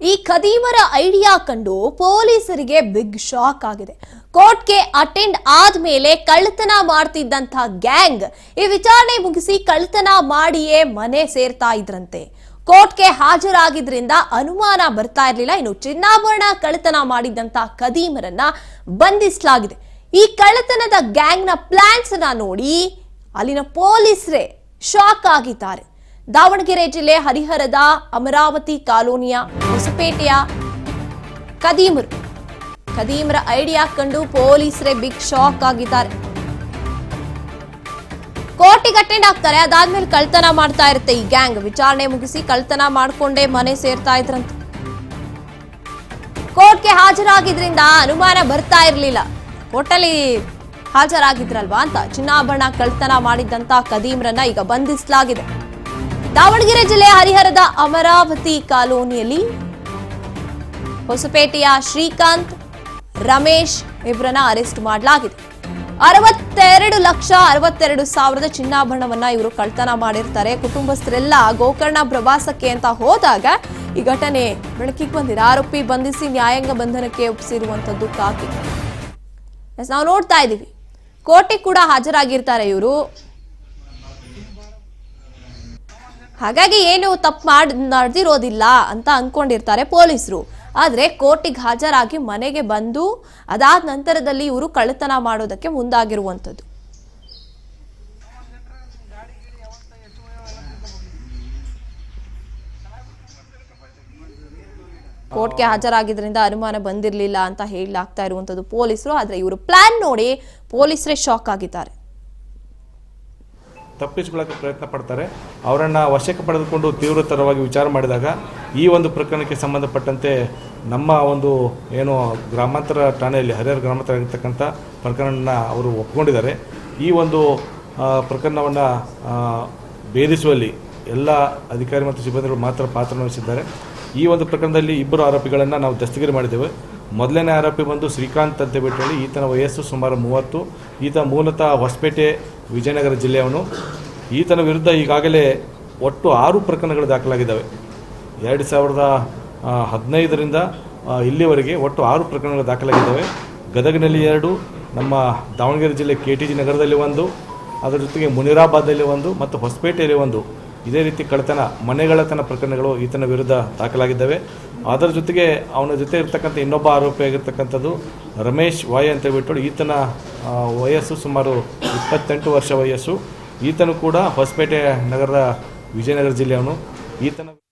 ಈ ಖದೀಮರ ಐಡಿಯಾ ಕಂಡು ಪೊಲೀಸರಿಗೆ ಬಿಗ್ ಶಾಕ್ ಆಗಿದೆ. ಕೋರ್ಟ್ಗೆ ಅಟೆಂಡ್ ಆದ್ಮೇಲೆ ಕಳ್ಳತನ ಮಾಡ್ತಿದ್ದಂತ ಗ್ಯಾಂಗ್ ಈ ವಿಚಾರಣೆ ಮುಗಿಸಿ ಕಳ್ಳತನ ಮಾಡಿಯೇ ಮನೆ ಸೇರ್ತಾ ಇದ್ರಂತೆ. ಕೋರ್ಟ್ಗೆ ಹಾಜರಾಗಿದ್ರಿಂದ ಅನುಮಾನ ಬರ್ತಾ ಇರಲಿಲ್ಲ. ಇನ್ನು ಚಿನ್ನಾಭರಣ ಕಳ್ಳತನ ಮಾಡಿದ್ದಂತ ಖದೀಮರನ್ನ ಬಂಧಿಸಲಾಗಿದೆ. ಈ ಕಳ್ಳತನದ ಗ್ಯಾಂಗ್ನ ಪ್ಲಾನ್ಸ್ ಅನ್ನ ನೋಡಿ ಅಲ್ಲಿನ ಪೊಲೀಸರೇ ಶಾಕ್ ಆಗಿದ್ದಾರೆ. ದಾವಣಗೆರೆ ಜಿಲ್ಲೆ ಹರಿಹರದ ಅಮರಾವತಿ ಕಾಲೋನಿಯ ಹೊಸಪೇಟೆಯ ಖದೀಮರ ಐಡಿಯಾ ಕಂಡು ಪೊಲೀಸರೇ ಬಿಗ್ ಶಾಕ್ ಆಗಿದ್ದಾರೆ. ಕೋರ್ಟಿಗೆ ಅಟೆಂಡ್ ಆಗ್ತಾರೆ, ಅದಾದ್ಮೇಲೆ ಕಳ್ತನ ಮಾಡ್ತಾ ಇರುತ್ತೆ ಈ ಗ್ಯಾಂಗ್. ವಿಚಾರಣೆ ಮುಗಿಸಿ ಕಳ್ತನ ಮಾಡ್ಕೊಂಡೇ ಮನೆ ಸೇರ್ತಾ ಇದ್ರಂತೆ. ಕೋರ್ಟ್ಗೆ ಹಾಜರಾಗಿದ್ರಿಂದ ಅನುಮಾನ ಬರ್ತಾ ಇರಲಿಲ್ಲ. ಕೋರ್ಟಲ್ಲಿ ಹಾಜರಾಗಿದ್ರಲ್ವಾ ಅಂತ ಚಿನ್ನಾಭರಣ ಕಳ್ತನ ಮಾಡಿದ್ದಂತ ಖದೀಮರನ್ನ ಈಗ ಬಂಧಿಸಲಾಗಿದೆ. ದಾವಣಗೆರೆ ಜಿಲ್ಲೆಯ ಹರಿಹರದ ಅಮರಾವತಿ ಕಾಲೋನಿಯಲ್ಲಿ ಹೊಸಪೇಟೆಯ ಶ್ರೀಕಾಂತ್, ರಮೇಶ್ ಇವರನ್ನ ಅರೆಸ್ಟ್ ಮಾಡಲಾಗಿದೆ. 62,62,000 ಚಿನ್ನಾಭರಣವನ್ನ ಇವರು ಕಳ್ತನ ಮಾಡಿರ್ತಾರೆ. ಕುಟುಂಬಸ್ಥರೆಲ್ಲ ಗೋಕರ್ಣ ಪ್ರವಾಸಕ್ಕೆ ಅಂತ ಹೋದಾಗ ಈ ಘಟನೆ ಬೆಳಕಿಗೆ ಬಂದಿದೆ. ಆರೋಪಿ ಬಂಧಿಸಿ ನ್ಯಾಯಾಂಗ ಬಂಧನಕ್ಕೆ ಒಪ್ಪಿಸಿರುವಂತದ್ದು ಕಾಕಿ. ನಾವು ನೋಡ್ತಾ ಇದೀವಿ, ಕೋರ್ಟಿಗೆ ಕೂಡ ಹಾಜರಾಗಿರ್ತಾರೆ ಇವರು. ಹಾಗಾಗಿ ಏನು ತಪ್ಪು ನಡೆದಿರೋದಿಲ್ಲ ಅಂತ ಅನ್ಕೊಂಡಿರ್ತಾರೆ ಪೊಲೀಸರು. ಆದ್ರೆ ಕೋರ್ಟಿಗೆ ಹಾಜರಾಗಿ ಮನೆಗೆ ಬಂದು ಅದಾದ ನಂತರದಲ್ಲಿ ಇವರು ಕಳ್ಳತನ ಮಾಡೋದಕ್ಕೆ ಮುಂದಾಗಿರುವಂಥದ್ದು. ಕೋರ್ಟ್ಗೆ ಹಾಜರಾಗಿದ್ರಿಂದ ಅನುಮಾನ ಬಂದಿರಲಿಲ್ಲ ಅಂತ ಹೇಳಲಾಗ್ತಾ ಇರುವಂತದ್ದು ಪೊಲೀಸರು. ಆದ್ರೆ ಇವರು ಪ್ಲಾನ್ ನೋಡಿ ಪೊಲೀಸರೇ ಶಾಕ್ ಆಗಿದ್ದಾರೆ. ತಪ್ಪಿಸಿಕೊಳ್ಳಕ್ಕೆ ಪ್ರಯತ್ನ ಪಡ್ತಾರೆ. ಅವರನ್ನು ವಶಕ್ಕೆ ಪಡೆದುಕೊಂಡು ತೀವ್ರತರವಾಗಿ ವಿಚಾರ ಮಾಡಿದಾಗ ಈ ಒಂದು ಪ್ರಕರಣಕ್ಕೆ ಸಂಬಂಧಪಟ್ಟಂತೆ ನಮ್ಮ ಒಂದು ಏನು ಗ್ರಾಮಾಂತರ ಠಾಣೆಯಲ್ಲಿ ಹರಿಹರ ಗ್ರಾಮಾಂತರ ಆಗಿರ್ತಕ್ಕಂಥ ಪ್ರಕರಣನ ಅವರು ಒಪ್ಕೊಂಡಿದ್ದಾರೆ. ಈ ಒಂದು ಪ್ರಕರಣವನ್ನು ಭೇದಿಸುವಲ್ಲಿ ಎಲ್ಲ ಅಧಿಕಾರಿ ಮತ್ತು ಸಿಬ್ಬಂದಿಗಳು ಮಾತ್ರ ಪಾತ್ರ ವಹಿಸಿದ್ದಾರೆ. ಈ ಒಂದು ಪ್ರಕರಣದಲ್ಲಿ ಇಬ್ಬರು ಆರೋಪಿಗಳನ್ನು ನಾವು ದಸ್ತಗಿರಿ ಮಾಡಿದ್ದೇವೆ. ಮೊದಲನೇ ಆರೋಪಿ ಬಂದು ಶ್ರೀಕಾಂತ್ ಅಂತ ಹೇಳಿ, ಈತನ ವಯಸ್ಸು ಸುಮಾರು 30. ಈತ ಮೂಲತಃ ಹೊಸಪೇಟೆ ವಿಜಯನಗರ ಜಿಲ್ಲೆಯವನು. ಈತನ ವಿರುದ್ಧ ಈಗಾಗಲೇ ಒಟ್ಟು 6 ಪ್ರಕರಣಗಳು ದಾಖಲಾಗಿದ್ದಾವೆ. 2015ರಿಂದ ಇಲ್ಲಿವರೆಗೆ ಒಟ್ಟು 6 ಪ್ರಕರಣಗಳು ದಾಖಲಾಗಿದ್ದಾವೆ. ಗದಗನಲ್ಲಿ 2, ನಮ್ಮ ದಾವಣಗೆರೆ ಜಿಲ್ಲೆ KTG ನಗರದಲ್ಲಿ 1, ಅದರ ಜೊತೆಗೆ ಮುನಿರಾಬಾದಲ್ಲಿ 1 ಮತ್ತು ಹೊಸಪೇಟೆಯಲ್ಲಿ 1. ಇದೇ ರೀತಿ ಮನೆಗಳತನ ಪ್ರಕರಣಗಳು ಈತನ ವಿರುದ್ಧ ದಾಖಲಾಗಿದ್ದಾವೆ. ಅದರ ಜೊತೆಗೆ ಅವನ ಜೊತೆ ಇರ್ತಕ್ಕಂಥ ಇನ್ನೊಬ್ಬ ಆರೋಪಿಯಾಗಿರ್ತಕ್ಕಂಥದ್ದು ರಮೇಶ್ ವಾಯ್ ಅಂತ ಹೇಳ್ಬಿಟ್ಟು, ಈತನ ವಯಸ್ಸು ಸುಮಾರು 28 ವರ್ಷ ವಯಸ್ಸು. ಈತನು ಕೂಡ ಹೊಸಪೇಟೆ ನಗರದ ವಿಜಯನಗರ ಜಿಲ್ಲೆಯವನು. ಈತನ